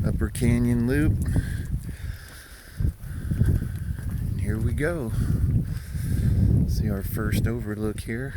Upper Canyon Loop. And here we go. See our first overlook here.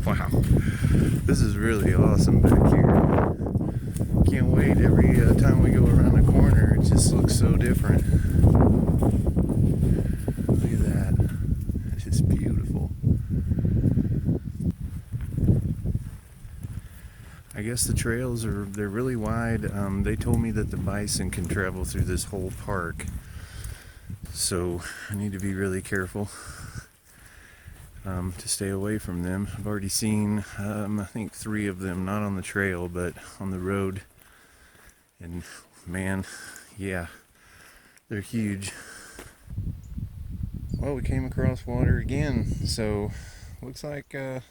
Wow, this is really awesome back here. Can't wait. Every time we go around the corner, it just looks so different. Look at that. It's just beautiful. I guess the trails they're really wide. They told me that the bison can travel through this whole park, so I need to be really careful to stay away from them. I've already seen I think 3 of them, not on the trail but on the road, and man, yeah, they're huge. Well, we came across water again, so looks like there's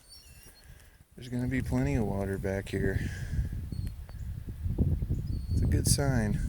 going to be plenty of water back here. It's a good sign.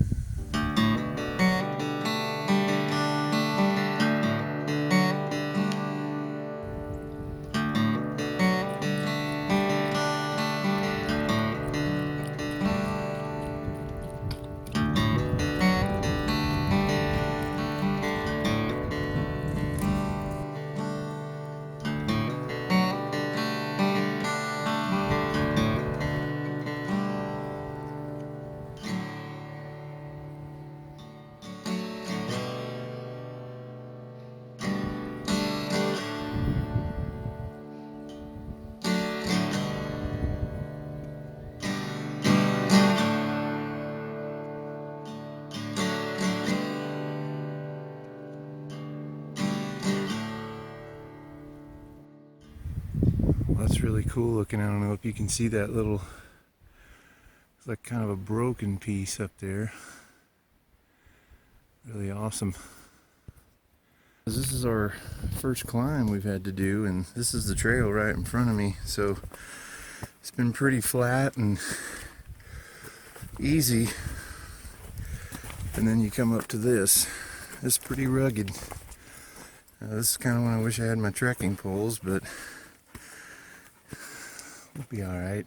Well, that's really cool looking. I don't know if you can see that little, it's like kind of a broken piece up there. Really awesome. This is our first climb we've had to do, and this is the trail right in front of me, so it's been pretty flat and easy. And then you come up to this. It's pretty rugged. This is kind of when I wish I had my trekking poles, but it'll be all right.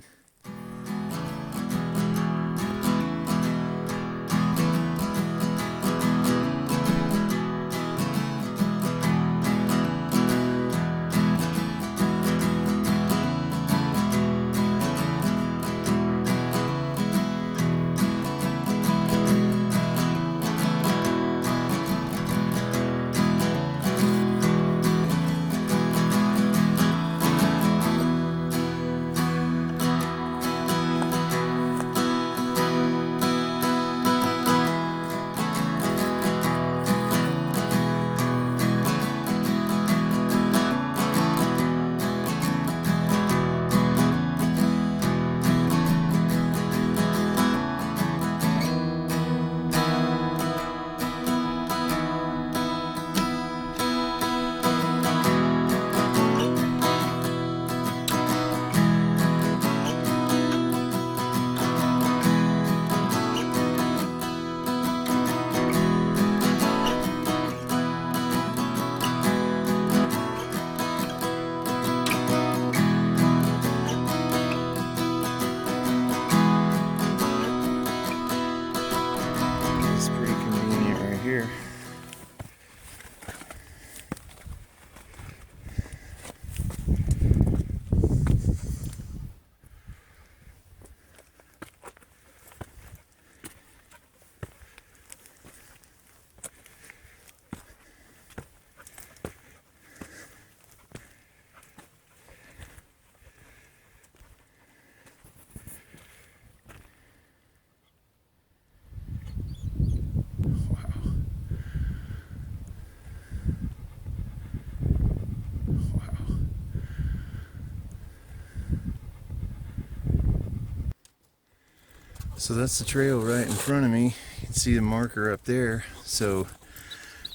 So that's the trail right in front of me. You can see the marker up there. So,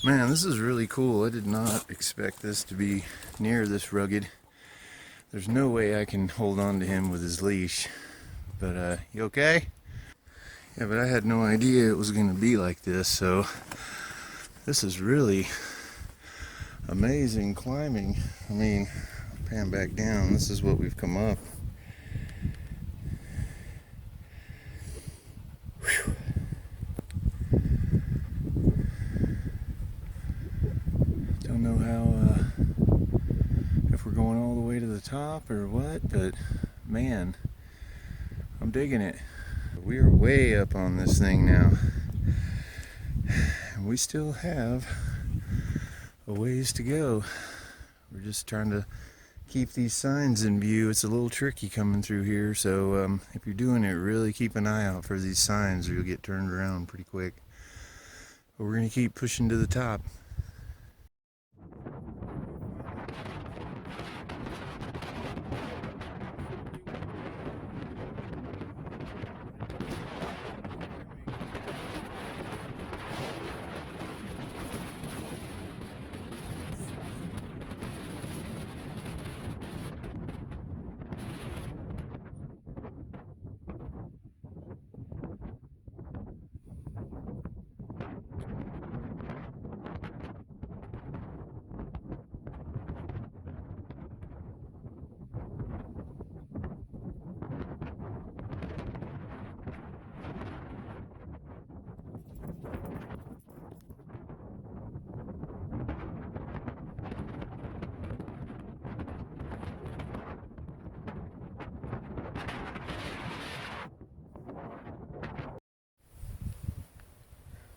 man, this is really cool. I did not expect this to be near this rugged. There's no way I can hold on to him with his leash. But, you okay? Yeah, but I had no idea it was going to be like this. So, this is really amazing climbing. I mean, pan back down. This is what we've come up. Whew. Don't know how, if we're going all the way to the top or what, but man, I'm digging it. We are way up on this thing now. And we still have a ways to go. We're just trying to keep these signs in view. It's a little tricky coming through here, so if you're doing it, really keep an eye out for these signs or you'll get turned around pretty quick. But we're going to keep pushing to the top.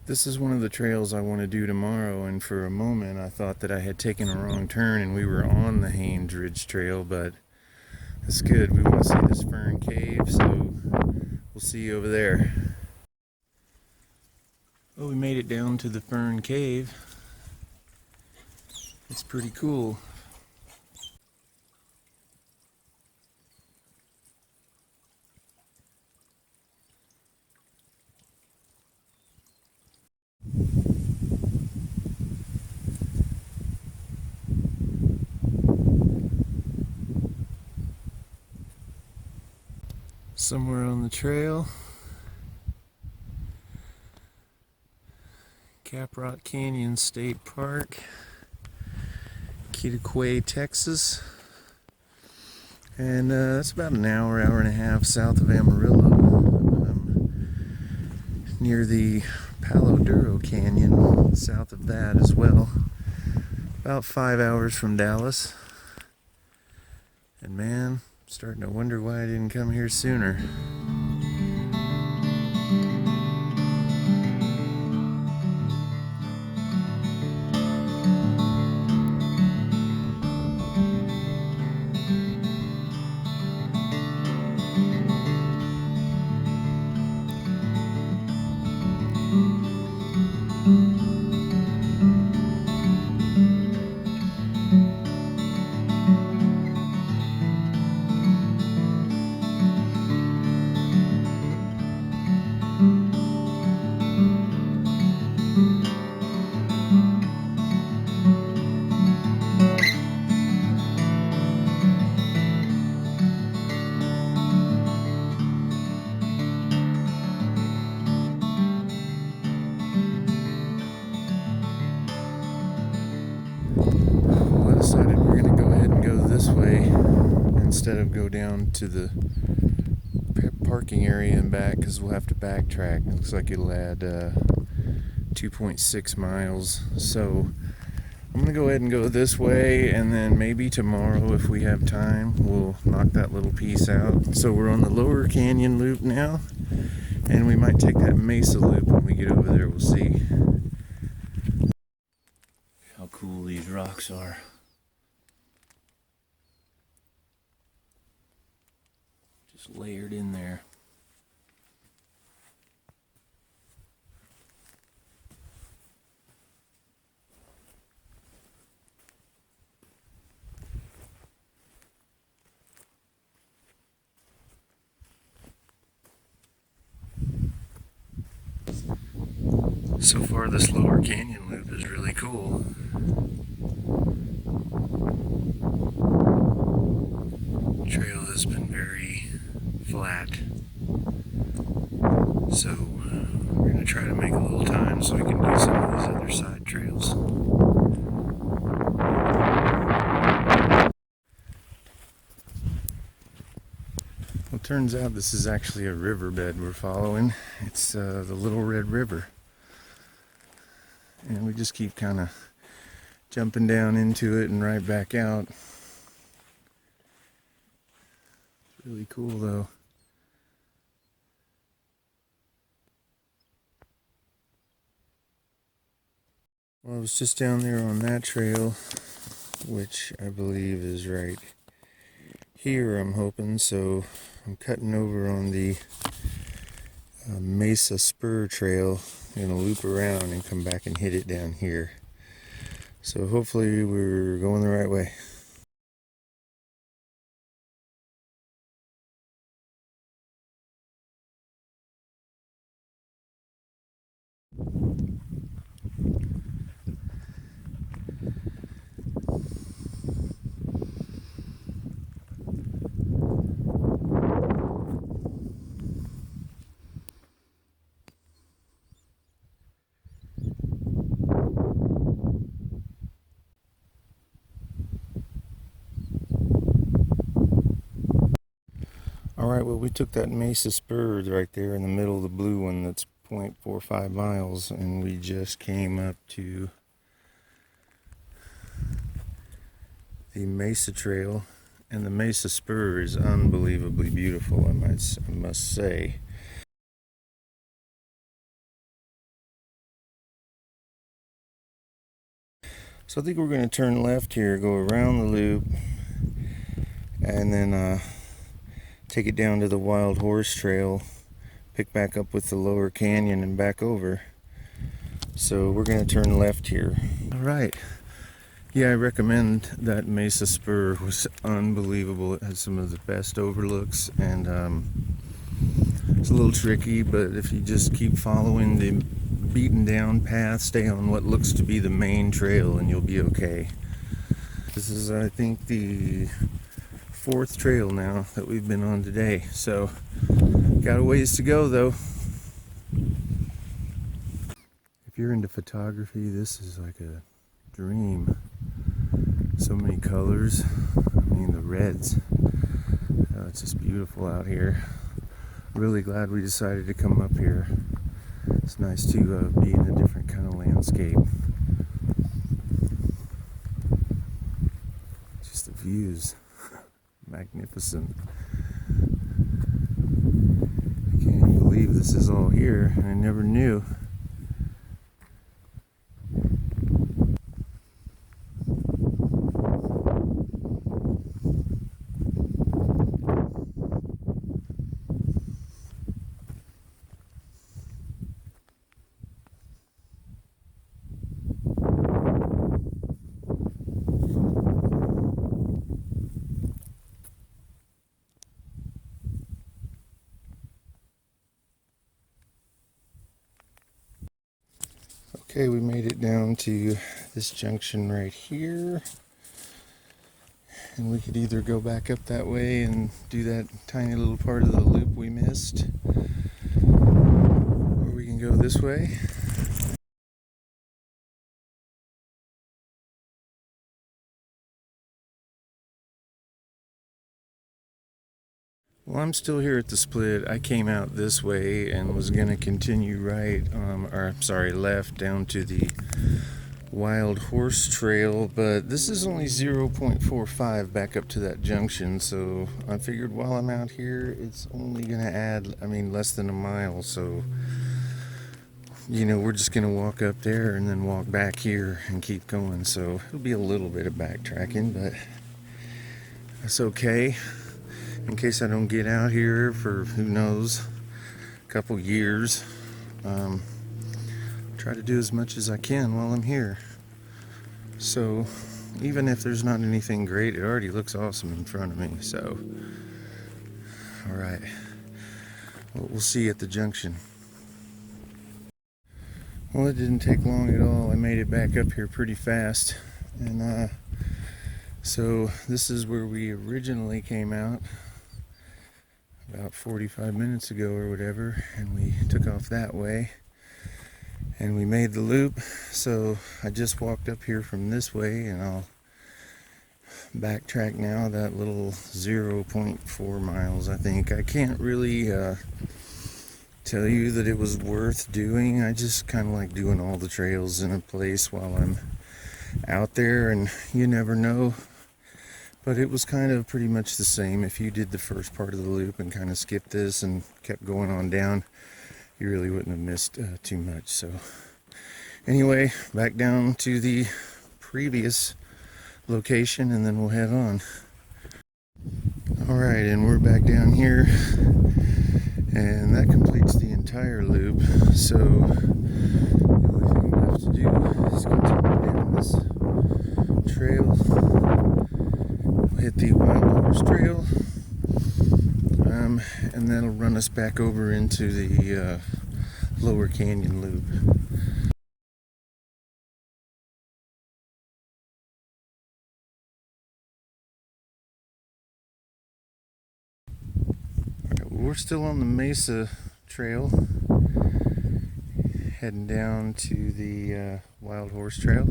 This is one of the trails I want to do tomorrow, and for a moment I thought that I had taken a wrong turn and we were on the Haynes Ridge Trail, but it's good. We want to see this Fern cave, so we'll see you over there. Well, we made it down to the Fern cave. It's pretty cool. Somewhere on the trail. Caprock Canyons State Park, Quitaque, Texas. And that's about an hour and a half south of Amarillo, near the Palo Duro Canyon, south of that as well. About 5 hours from Dallas. And man, I'm starting to wonder why I didn't come here sooner. Well, I decided we're going to go ahead and go this way instead of go down to the parking area and back, because we'll have to backtrack. It looks like it'll add 2.6 miles. So I'm going to go ahead and go this way, and then maybe tomorrow, if we have time, we'll knock that little piece out. So we're on the lower canyon loop now, and we might take that Mesa loop when we get over there. We'll see. How cool these rocks are. Just layered in there. So far this lower canyon loop is really cool. The trail has been very flat. So we're going to try to make a little time so we can do some of these other side trails. Well, it turns out this is actually a riverbed we're following. It's the Little Red River. And we just keep kind of jumping down into it and right back out. It's really cool though. Well, I was just down there on that trail, which I believe is right here, I'm hoping. So I'm cutting over on the Mesa Spur Trail. I'm going to loop around and come back and hit it down here. So hopefully we're going the right way. Alright, well, we took that Mesa Spur right there in the middle of the blue one that's 0.45 miles, and we just came up to the Mesa Trail, and the Mesa Spur is unbelievably beautiful, I must say. So I think we're going to turn left here, go around the loop, and then take it down to the Wild Horse Trail, pick back up with the lower canyon and back over. So we're going to turn left here. Alright. Yeah, I recommend that Mesa Spur. It was unbelievable. It had some of the best overlooks, and it's a little tricky, but if you just keep following the beaten down path, stay on what looks to be the main trail, and you'll be okay. This is, I think, the 4th trail now that we've been on today, so got a ways to go though. If you're into photography, this is like a dream. So many colors. I mean, the reds. It's just beautiful out here. Really glad we decided to come up here. It's nice to be in a different kind of landscape. Just the views. Magnificent. I can't even believe this is all here, and I never knew. Okay, we made it down to this junction right here, and we could either go back up that way and do that tiny little part of the loop we missed, or we can go this way. Well, I'm still here at the split. I came out this way and was going to continue left down to the Wild Horse Trail, but this is only 0.45 back up to that junction, so I figured while I'm out here, it's only going to add, less than a mile, so, we're just going to walk up there and then walk back here and keep going, so it'll be a little bit of backtracking, but that's okay. In case I don't get out here for, who knows, a couple years. Try to do as much as I can while I'm here. So, even if there's not anything great, it already looks awesome in front of me, so. Alright. Well, we'll see you at the junction. Well, it didn't take long at all. I made it back up here pretty fast. And so this is where we originally came out about 45 minutes ago or whatever, and we took off that way and we made the loop. So I just walked up here from this way, and I'll backtrack now that little 0.4 miles. I think I can't really tell you that it was worth doing. I just kind of like doing all the trails in a place while I'm out there, and you never know. But it was kind of pretty much the same. If you did the first part of the loop and kind of skipped this and kept going on down, you really wouldn't have missed too much. So anyway, back down to the previous location, and then we'll head on. All right, and we're back down here, and that completes the entire loop. So the only thing we have to do is continue down this trail. We'll hit the Wild Horse Trail, and that'll run us back over into the Lower Canyon loop. We're still on the Mesa Trail, heading down to the Wild Horse Trail.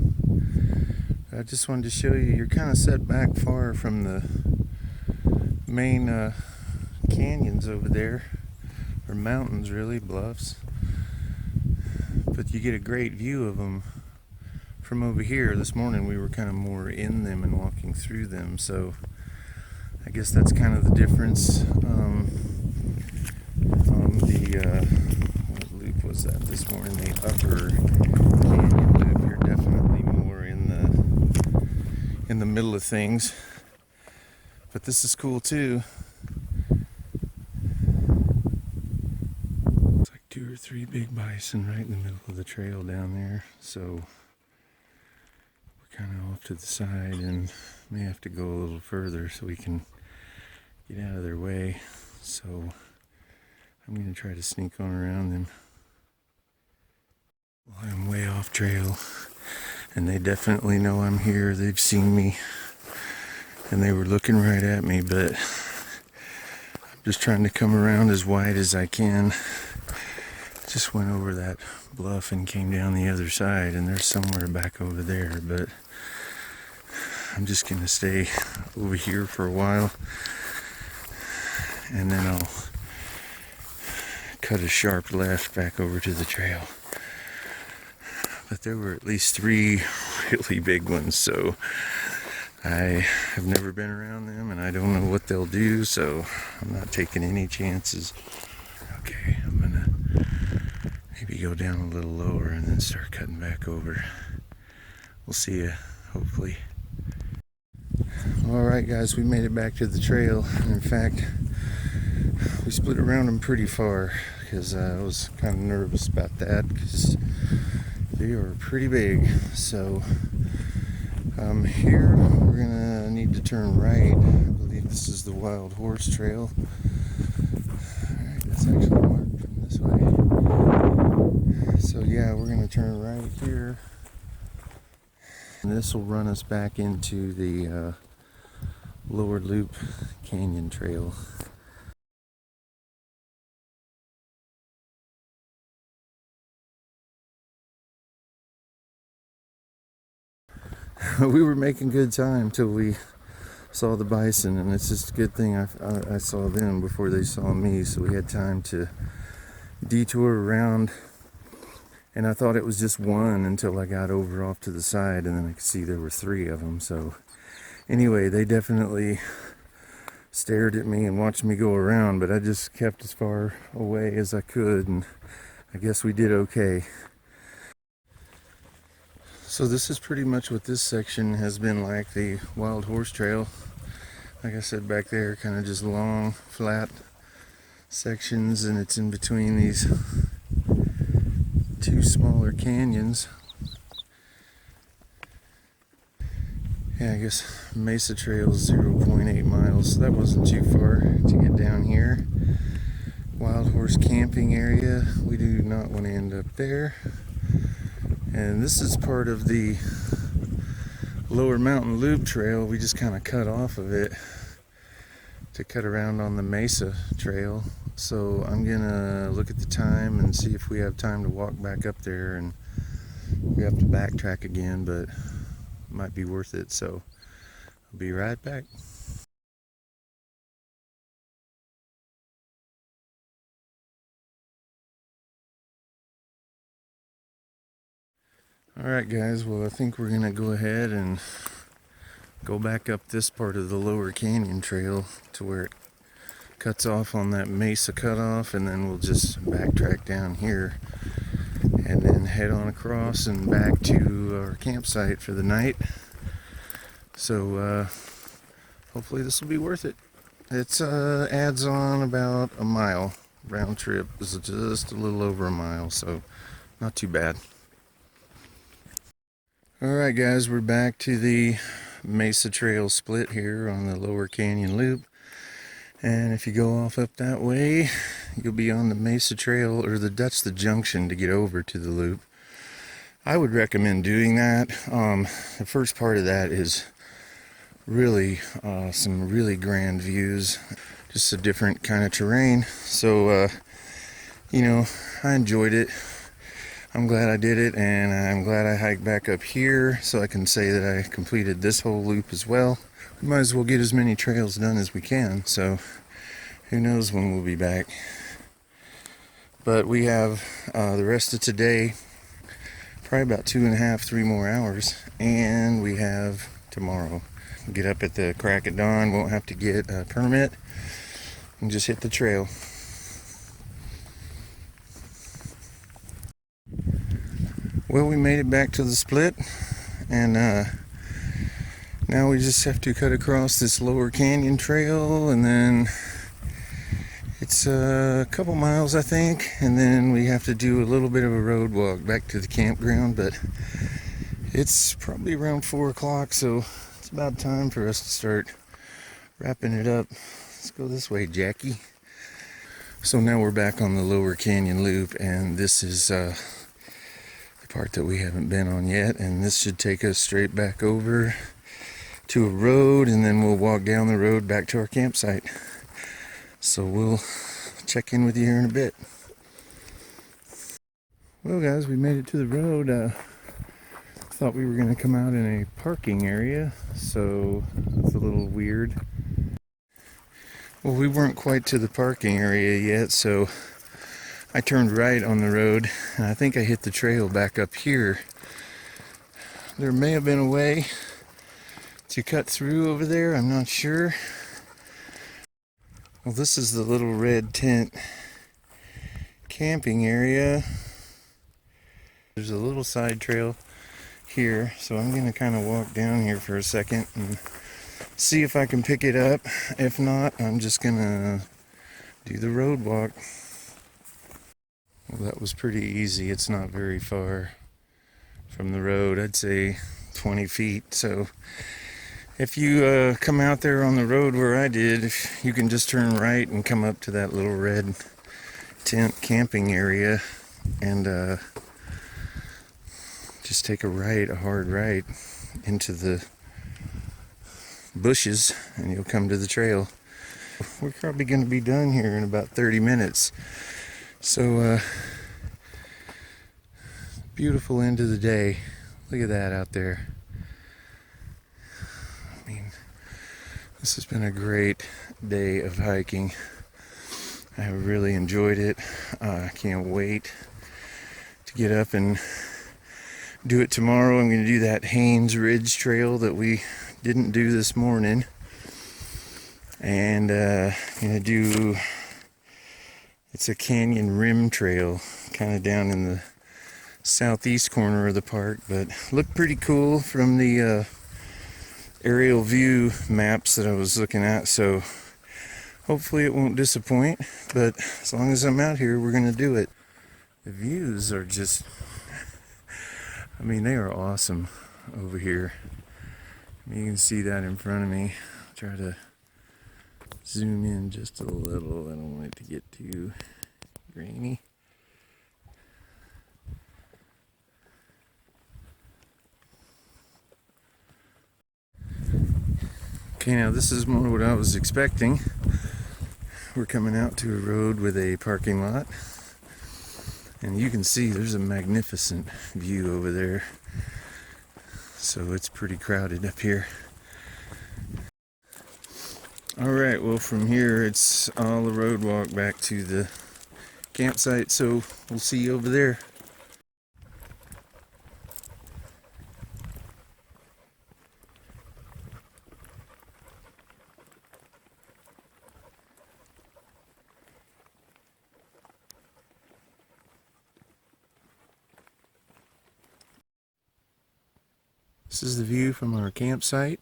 I just wanted to show you, you're kind of set back far from the main canyons over there, or mountains really, bluffs. But you get a great view of them from over here. This morning we were kind of more in them and walking through them, so I guess that's kind of the difference. On the what loop was that this morning? The upper canyon loop. You're definitely more in the middle of things, but this is cool too. It's like 2 or 3 big bison right in the middle of the trail down there. So we're kind of off to the side and may have to go a little further so we can get out of their way. So I'm going to try to sneak on around them. Well, I'm way off trail, and they definitely know I'm here. They've seen me, and they were looking right at me, but I'm just trying to come around as wide as I can. Just went over that bluff and came down the other side, and they're somewhere back over there, but I'm just going to stay over here for a while, and then I'll cut a sharp left back over to the trail. But there were at least 3 really big ones, so I have never been around them and I don't know what they'll do, so I'm not taking any chances. Okay, I'm gonna maybe go down a little lower and then start cutting back over. We'll see ya, hopefully. Alright guys, we made it back to the trail. In fact, we split around them pretty far because I was kind of nervous about that because they are pretty big. So here we're gonna need to turn right. I believe this is the Wild Horse Trail. Alright, that's actually marked from this way. So yeah, we're gonna turn right here. And this will run us back into the Lower Loop Canyon Trail. We were making good time till we saw the bison, and it's just a good thing I saw them before they saw me, so we had time to detour around. And I thought it was just one until I got over off to the side, and then I could see there were 3 of them. So anyway, they definitely stared at me and watched me go around, but I just kept as far away as I could, and I guess we did okay. So this is pretty much what this section has been like, the Wild Horse Trail. Like I said back there, kind of just long, flat sections, and it's in between these 2 smaller canyons. Yeah, I guess Mesa Trail is 0.8 miles, so that wasn't too far to get down here. Wild Horse camping area, we do not want to end up there. And this is part of the Lower Mountain Loop Trail. We just kind of cut off of it to cut around on the Mesa Trail. So I'm gonna look at the time and see if we have time to walk back up there, and we have to backtrack again, but it might be worth it. So I'll be right back. Alright guys, well I think we're gonna go ahead and go back up this part of the Lower Canyon Trail to where it cuts off on that Mesa cutoff, and then we'll just backtrack down here and then head on across and back to our campsite for the night. So hopefully this will be worth it. It's adds on about a mile. Round trip is just a little over a mile, so not too bad. Alright guys, we're back to the Mesa Trail split here on the Lower Canyon Loop. And if you go off up that way, you'll be on the Mesa Trail, or that's the junction to get over to the loop. I would recommend doing that. The first part of that is really some really grand views, just a different kind of terrain. So, you know, I enjoyed it. I'm glad I did it, and I'm glad I hiked back up here so I can say that I completed this whole loop as well. We might as well get as many trails done as we can, so who knows when we'll be back. But we have the rest of today, probably about 2.5, 3 more hours, and we have tomorrow. Get up at the crack of dawn, won't have to get a permit, and just hit the trail. Well, we made it back to the split, and now we just have to cut across this Lower Canyon Trail, and then it's a couple miles I think, and then we have to do a little bit of a road walk back to the campground. But it's probably around 4 o'clock, so it's about time for us to start wrapping it up. Let's go this way, Jackie. So now we're back on the Lower Canyon Loop, and this is the part that we haven't been on yet, and this should take us straight back over to a road, and then we'll walk down the road back to our campsite. So we'll check in with you here in a bit. Well guys, we made it to the road. Thought we were going to come out in a parking area, so it's a little weird. Well, we weren't quite to the parking area yet, so I turned right on the road, and I think I hit the trail back up here. There may have been a way to cut through over there, I'm not sure. Well, this is the little red tent camping area. There's a little side trail here, so I'm going to kind of walk down here for a second and see if I can pick it up. If not, I'm just going to do the road walk. Well, that was pretty easy. It's not very far from the road. I'd say 20 feet. So if you come out there on the road where I did, you can just turn right and come up to that little red tent camping area, and just take a hard right into the bushes, and you'll come to the trail. We're probably going to be done here in about 30 minutes. So, beautiful end of the day. Look at that out there. I mean, this has been a great day of hiking. I have really enjoyed it. I can't wait to get up and do it tomorrow. I'm going to do that Haynes Ridge Trail that we didn't do this morning. And I'm going to do, it's a canyon rim trail, kind of down in the southeast corner of the park, but looked pretty cool from the aerial view maps that I was looking at. So hopefully it won't disappoint, but as long as I'm out here, we're going to do it. The views are just, I mean, they are awesome over here. You can see that in front of me. I'll try to zoom in just a little. I don't want it to get too grainy. Okay, now this is more what I was expecting. We're coming out to a road with a parking lot, and you can see there's a magnificent view over there. So it's pretty crowded up here. Alright, well from here it's all a road walk back to the campsite, so we'll see you over there. This is the view from our campsite.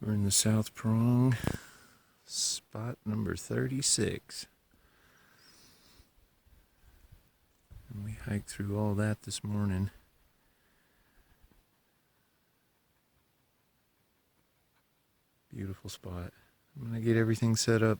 We're in the South Prong, spot number 36. And we hiked through all that this morning. Beautiful spot. I'm gonna get everything set up.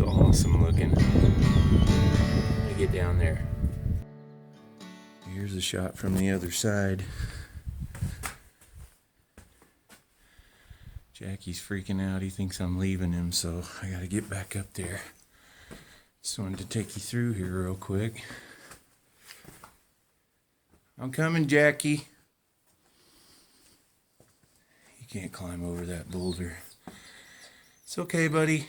Awesome looking. I get down there. Here's a shot from the other side. Jackie's freaking out. He thinks I'm leaving him, so I gotta get back up there. Just wanted to take you through here real quick. I'm coming, Jackie. You can't climb over that boulder. It's okay, buddy.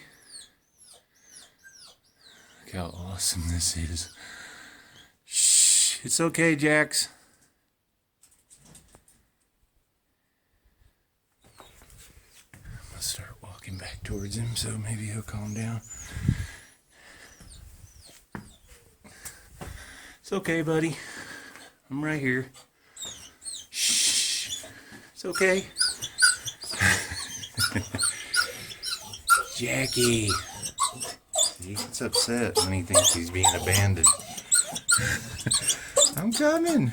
Look how awesome this is. Shh, it's okay, Jax. I'm gonna start walking back towards him, so maybe he'll calm down. It's okay, buddy. I'm right here. Shh, it's okay. Jackie. He gets upset when he thinks he's being abandoned. I'm coming.